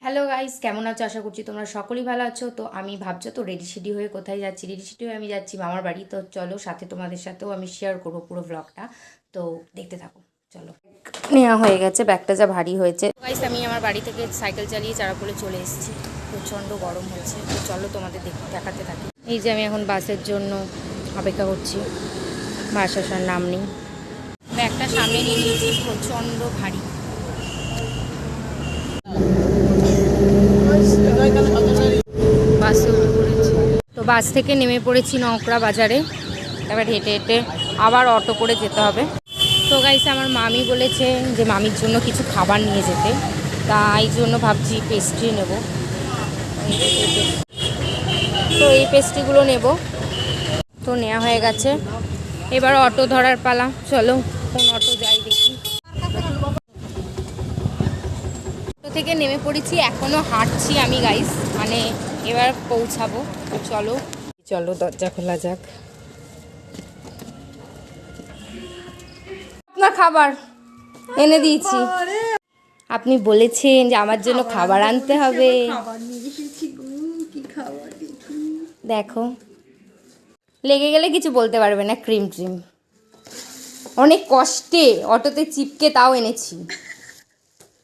Hello guys, কেমন আছো? আশা করছি তোমরা সকলেই ভালো আছো। তো আমি ভাবছো তো রেডি সেডি হয়ে কোথায় যাচ্ছি। রেডি সেডি হয়ে আমি যাচ্ছি মামার বাড়ি। তো চলো, সাথে তোমাদের সাথেও আমি শেয়ার করবো পুরো ব্লগটা। তো দেখতে থাকো, চলো। নেওয়া হয়ে গেছে, ব্যাগটা যা ভারী হয়েছে। গাইস, আমি আমার বাড়ি থেকে সাইকেল চালিয়ে চারাপোলে চলে এসেছি। প্রচণ্ড গরম হচ্ছে, তো চলো তোমাদের দেখাতে থাকি। এই যে আমি এখন বাসের জন্য অপেক্ষা করছি, বাস আসার নাম নেই। ব্যাগটা সামনে নিয়ে নিয়েছি, প্রচণ্ড ভারী। বাসে উঠে পড়েছি। তো বাস থেকে নেমে পড়েছি নকরা বাজারে। এবার হেঁটে হেঁটে আবার অটো করে যেতে হবে। তো গাইস, আমার মামি বলেছে যে মামির জন্য কিছু খাবার নিয়ে যেতে, তাই জন্য ভাবছি পেস্ট্রি নেব। তো এই পেস্ট্রিগুলো নেব। তো নেওয়া হয়ে গেছে, এবার অটো ধরার পালা। চলো, কোন অটো যাই দেখি। অটো থেকে নেমে পড়েছি, এখনও হাঁটছি আমি গাইস, মানে এবার পৌঁছাবো। চলো চলো, দরজা খোলা যাক। আপনার খাবার এনে দিয়েছি। আপনি বলেছেন যে আমার জন্য খাবার আনতে হবে। দেখো, লেগে গেলে কিছু বলতে পারবে না। ক্রিম ট্রিম অনেক কষ্টে অটোতে চিপকে তাও এনেছি।